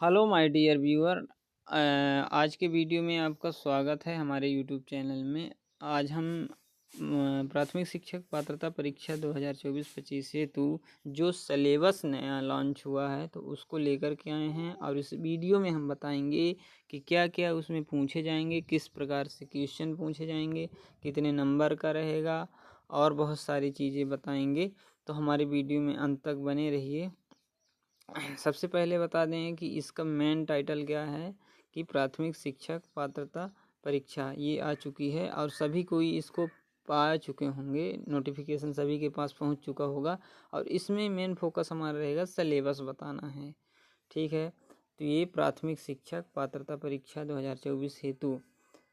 Hello my dear viewer. आज के video में आपका स्वागत है हमारे यूट्यूब चैनल में। आज हम प्राथमिक शिक्षक पात्रता परीक्षा 2024-25 हेतु जो सिलेबस नया लॉन्च हुआ है तो उसको लेकर के आए हैं और इस वीडियो में हम बताएंगे कि क्या क्या उसमें पूछे जाएंगे, किस प्रकार से क्वेश्चन पूछे जाएंगे, कितने नंबर का रहेगा और बहुत सारी चीज़ें बताएंगे। तो हमारे वीडियो में अंत तक बने रहिए। सबसे पहले बता दें कि इसका मेन टाइटल क्या है कि प्राथमिक शिक्षक पात्रता परीक्षा ये आ चुकी है और सभी कोई इसको पा चुके होंगे, नोटिफिकेशन सभी के पास पहुंच चुका होगा और इसमें मेन फोकस हमारा रहेगा सिलेबस बताना है। ठीक है, तो ये प्राथमिक शिक्षक पात्रता परीक्षा 2024 हेतु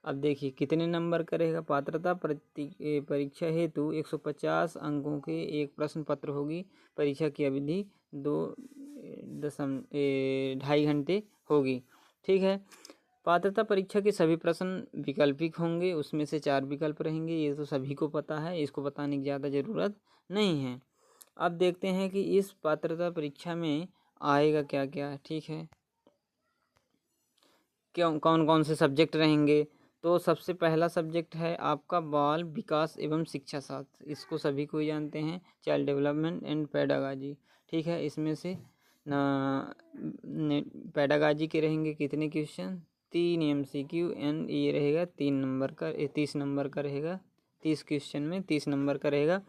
अब देखिए कितने नंबर का रहेगा। पात्रता परीक्षा हेतु 150 अंकों के एक प्रश्न पत्र होगी। परीक्षा की अवधि 2.5 घंटे होगी। ठीक है, पात्रता परीक्षा के सभी प्रश्न विकल्पिक होंगे, उसमें से 4 विकल्प रहेंगे। ये तो सभी को पता है, इसको बताने की ज़्यादा ज़रूरत नहीं है। अब देखते हैं कि इस पात्रता परीक्षा में आएगा क्या क्या। ठीक है, क्यों कौन कौन से सब्जेक्ट रहेंगे। तो सबसे पहला सब्जेक्ट है आपका बाल विकास एवं शिक्षा शास्त्र। इसको सभी को जानते हैं, चाइल्ड डेवलपमेंट एंड पेडागाजी। ठीक है, इसमें से पेडागाजी के रहेंगे कितने क्वेश्चन, 3 MCQ एंड ये रहेगा 3 नंबर का, 30 नंबर का रहेगा। 30 क्वेश्चन में 30 नंबर का रहेगा।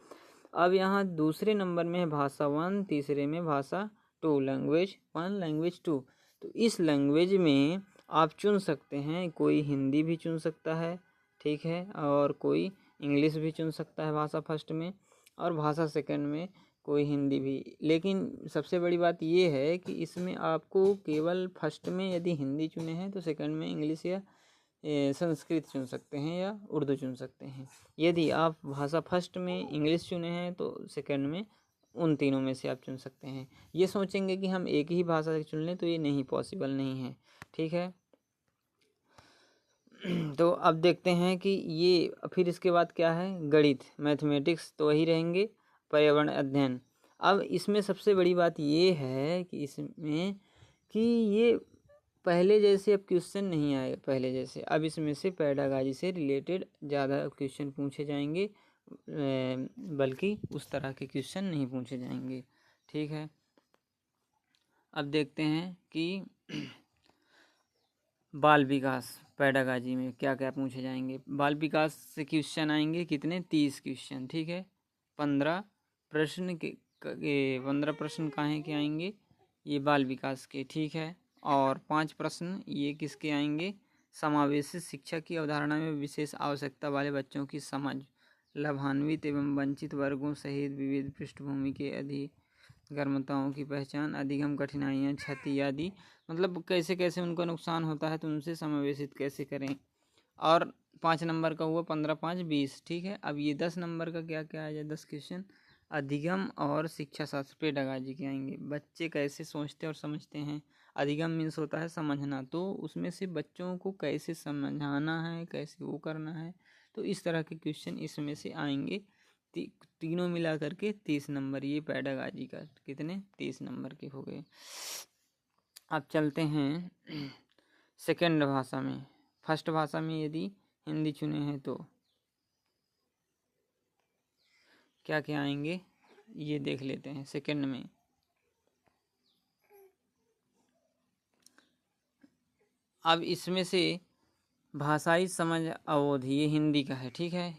अब यहाँ दूसरे नंबर में है भाषा 1, तीसरे में भाषा 2, लैंग्वेज 1 लैंग्वेज 2। तो इस लैंग्वेज में आप चुन सकते हैं, कोई हिंदी भी चुन सकता है, ठीक है, और कोई इंग्लिश भी चुन सकता है भाषा फर्स्ट में, और भाषा सेकंड में कोई हिंदी भी। लेकिन सबसे बड़ी बात ये है कि इसमें आपको केवल फर्स्ट में यदि हिंदी चुने हैं तो सेकंड में इंग्लिश या संस्कृत चुन सकते हैं या उर्दू चुन सकते हैं। यदि आप भाषा फर्स्ट में इंग्लिश चुने हैं तो सेकंड में उन तीनों में से आप चुन सकते हैं। ये सोचेंगे कि हम एक ही भाषा चुन लें तो ये नहीं, पॉसिबल नहीं है। ठीक है, तो अब देखते हैं कि ये फिर इसके बाद क्या है, गणित मैथमेटिक्स तो वही रहेंगे, पर्यावरण अध्ययन। अब इसमें सबसे बड़ी बात ये है कि इसमें कि ये पहले जैसे अब क्वेश्चन नहीं आए पहले जैसे, अब इसमें से पेडागाजी से रिलेटेड ज़्यादा क्वेश्चन पूछे जाएंगे, बल्कि उस तरह के क्वेश्चन नहीं पूछे जाएंगे। ठीक है, अब देखते हैं कि बाल विकास पेडागाजी में क्या क्या पूछे जाएंगे। बाल विकास से क्वेश्चन आएंगे कितने, 30 क्वेश्चन। ठीक है, 15 प्रश्न के 15 प्रश्न काहे के आएंगे, ये बाल विकास के। ठीक है, और 5 प्रश्न ये किसके आएंगे, समावेशी शिक्षा की अवधारणा में विशेष आवश्यकता वाले बच्चों की समझ, लाभान्वित एवं वंचित वर्गों सहित विविध पृष्ठभूमि के अधिगर्मताओं की पहचान, अधिगम कठिनाइयाँ, क्षति आदि, मतलब कैसे कैसे उनको नुकसान होता है तो उनसे समावेशित कैसे करें। और 5 नंबर का हुआ, 15 5 20। ठीक है, अब ये 10 नंबर का क्या क्या आ जाए, 10 क्वेश्चन अधिगम और शिक्षा शास्त्र पेडागाजी के आएंगे। बच्चे कैसे सोचते और समझते हैं। अधिगम मीन्स होता है समझना, तो उसमें से बच्चों को कैसे समझाना है, कैसे वो करना है, तो इस तरह के क्वेश्चन इसमें से आएंगे। तीनों मिला करके 30 नंबर, ये पेडागाजी का कितने, 30 नंबर के हो गए। अब चलते हैं सेकंड भाषा में। फर्स्ट भाषा में यदि हिंदी चुने हैं तो क्या क्या आएंगे ये देख लेते हैं। सेकंड में अब इसमें से भाषाई समझ अवोध, ये हिंदी का है। ठीक है,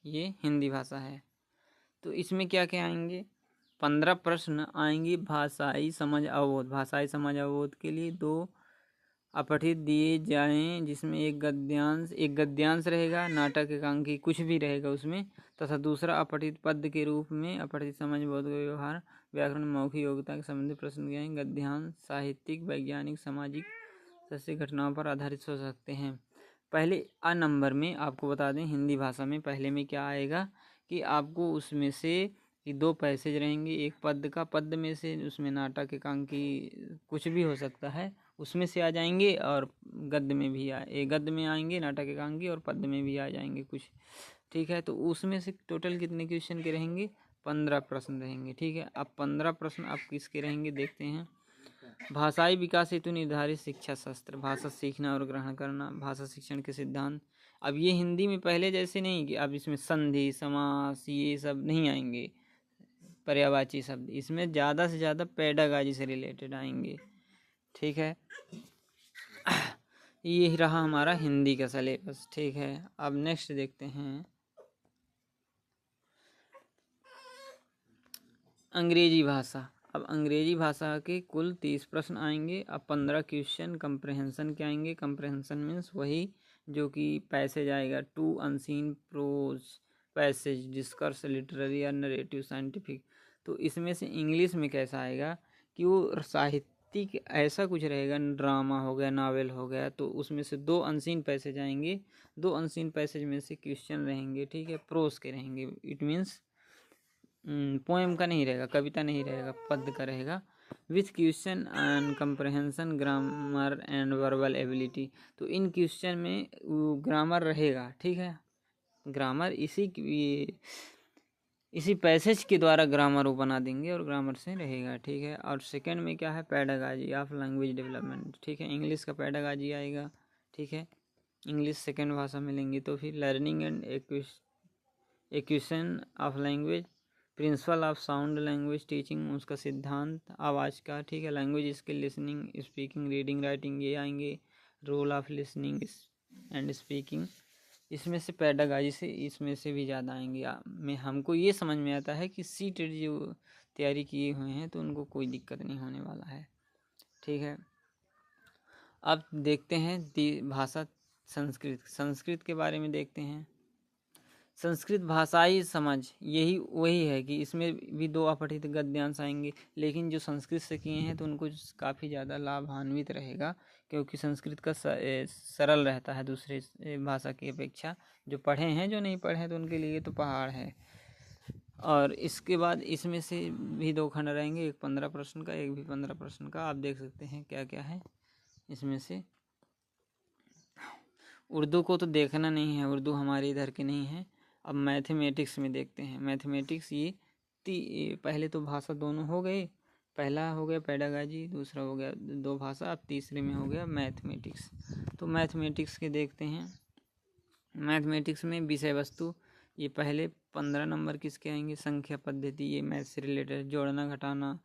ये हिंदी भाषा है, तो इसमें क्या क्या आएंगे, 15 प्रश्न आएंगे भाषाई समझ अवोध। भाषाई समझ अवोध के लिए 2 अपठित दिए जाएं, जिसमें एक गद्यांश रहेगा, नाटक एकांकी कुछ भी रहेगा उसमें, तथा दूसरा अपठित पद्य के रूप में अपठित समझ बोध व्यवहार व्याकरण मौखिक योग्यता के संबंधित प्रश्न दिए। गद्यांश साहित्यिक वैज्ञानिक सामाजिक सच्ची घटनाओं पर आधारित हो सकते हैं। पहले आ नंबर में आपको बता दें, हिंदी भाषा में पहले में क्या आएगा कि आपको उसमें से कि 2 पैसेज रहेंगे, एक पद्य का, पद्य में से उसमें नाटक एकांकी कुछ भी हो सकता है उसमें से आ जाएंगे, और गद्य में भी गद्य में आएंगे नाटक एकांकी, और पद्य में भी आ जाएंगे कुछ। ठीक है, तो उसमें से टोटल कितने क्वेश्चन के रहेंगे, 15 प्रश्न रहेंगे। ठीक है, अब 15 प्रश्न अब किसके रहेंगे देखते हैं। भाषाई विकास हेतु निर्धारित शिक्षा शास्त्र, भाषा सीखना और ग्रहण करना, भाषा शिक्षण के सिद्धांत। अब ये हिंदी में पहले जैसे नहीं कि अब इसमें संधि समास ये सब नहीं आएंगे, पर्यायवाची शब्द, इसमें ज़्यादा से ज़्यादा पेडागाजी से रिलेटेड आएंगे। ठीक है, ये रहा हमारा हिंदी का सिलेबस। ठीक है, अब नेक्स्ट देखते हैं अंग्रेजी भाषा। अब अंग्रेजी भाषा के कुल 30 प्रश्न आएंगे। अब 15 क्वेश्चन कंप्रहेंशन के आएंगे। कंप्रहेंशन मीन्स वही जो कि पैसेज आएगा, two unseen prose passage, discourse, literary या नरेटिव, साइंटिफिक। तो इसमें से इंग्लिश में कैसा आएगा कि वो साहित्यिक ऐसा कुछ रहेगा, ड्रामा हो गया, नावल हो गया, तो उसमें से 2 अनसीन पैसेज आएंगे। 2 अनसीन पैसेज में से क्वेश्चन रहेंगे। ठीक है, प्रोज के रहेंगे, इट मीन्स पोएम का नहीं रहेगा, कविता नहीं रहेगा, पद्य का रहेगा। With question and comprehension, grammar and verbal ability. तो इन क्वेश्चन में ग्रामर रहेगा। ठीक है, ग्रामर इसी पैसेज के द्वारा ग्रामर वो बना देंगे और ग्रामर से रहेगा। ठीक है, और सेकंड में क्या है, पेडागाजी ऑफ लैंग्वेज डेवलपमेंट। ठीक है, इंग्लिश का पेडागाजी आएगा। ठीक है, इंग्लिश सेकंड भाषा में लेंगे। तो फिर learning and acquisition of language, principle of sound language teaching, उसका सिद्धांत आवाज़ का। ठीक है, language skill, listening, speaking, reading, writing, ये आएंगे। Role of listening and speaking, इसमें से पेडागाजी से इसमें से भी ज़्यादा आएंगे। में हमको ये समझ में आता है कि सीटेट जो तैयारी किए हुए हैं तो उनको कोई दिक्कत नहीं होने वाला है। ठीक है, अब देखते हैं भाषा संस्कृत। संस्कृत के बारे में देखते हैं। संस्कृत भाषाई समझ यही वही है कि इसमें भी 2 अपठित गद्यांश आएंगे, लेकिन जो संस्कृत से किए हैं तो उनको काफ़ी ज़्यादा लाभान्वित रहेगा, क्योंकि संस्कृत का सरल रहता है दूसरे भाषा की अपेक्षा। जो पढ़े हैं, जो नहीं पढ़े हैं तो उनके लिए तो पहाड़ है। और इसके बाद इसमें से भी 2 खंड रहेंगे, एक 15 प्रश्न का, एक भी 15 प्रश्न का। आप देख सकते हैं क्या क्या है इसमें से। उर्दू को तो देखना नहीं है, उर्दू हमारे इधर के नहीं है। अब मैथमेटिक्स में देखते हैं। मैथमेटिक्स ये पहले तो भाषा दोनों हो गए, पहला हो गया पेडागाजी, दूसरा हो गया 2 भाषा, अब तीसरे में हो गया मैथमेटिक्स। तो मैथमेटिक्स के देखते हैं। मैथमेटिक्स में विषय वस्तु, ये पहले 15 नंबर किसके आएंगे, संख्या पद्धति, ये मैथ से रिलेटेड, जोड़ना घटाना,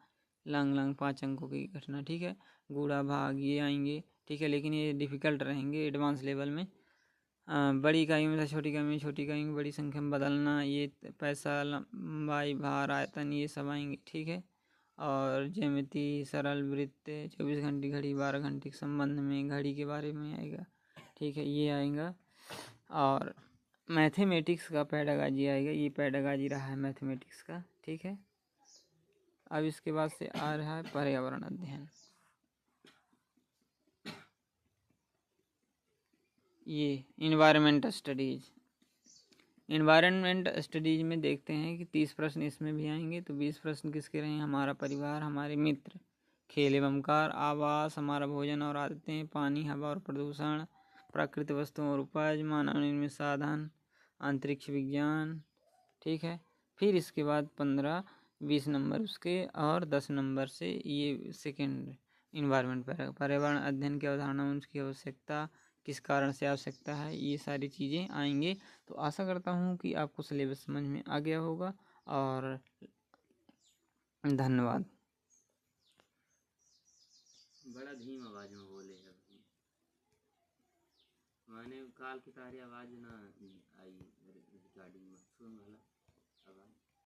लांग 5 अंकों की घटना। ठीक है, गुणा भाग ये आएंगे। ठीक है, लेकिन ये डिफ़िकल्ट रहेंगे एडवांस लेवल में। बड़ी इकाई में छोटी इकाई में, छोटी इकाई में बड़ी संख्या में बदलना, ये पैसा, लंबाई, भार, आयतन, ये सब आएंगे। ठीक है, और ज्यामिति, सरल वृत्त, 24 घंटे घड़ी, 12 घंटे के संबंध में, घड़ी के बारे में आएगा। ठीक है, ये आएगा। और मैथमेटिक्स का पेडागाजी आएगा, ये पेडागाजी रहा है मैथमेटिक्स का। ठीक है, अब इसके बाद से आ रहा है पर्यावरण अध्ययन। ये इन्वायरमेंट स्टडीज़। इन्वायरमेंट स्टडीज़ में देखते हैं कि 30 प्रश्न इसमें भी आएंगे। तो 20 प्रश्न किसके रहे, हमारा परिवार, हमारे मित्र, खेल एवं कार्य, आवास, हमारा भोजन और आदतें, पानी, हवा और प्रदूषण, प्राकृतिक वस्तुओं और उपज, मानव निर्मित साधन, अंतरिक्ष विज्ञान। ठीक है, फिर इसके बाद 15-20 नंबर उसके, और 10 नंबर से ये सेकेंड इन्वायरमेंट पर पर्यावरण अध्ययन की अवधारणा, उसकी आवश्यकता, किस कारण से आवश्यकता है, ये सारी चीज़ें आएंगे। तो आशा करता हूँ कि आपको सिलेबस समझ में आ गया होगा, और धन्यवाद। बड़ा धीम आवाज में बोले अभी, माने काल की तारी आवाज ना आई।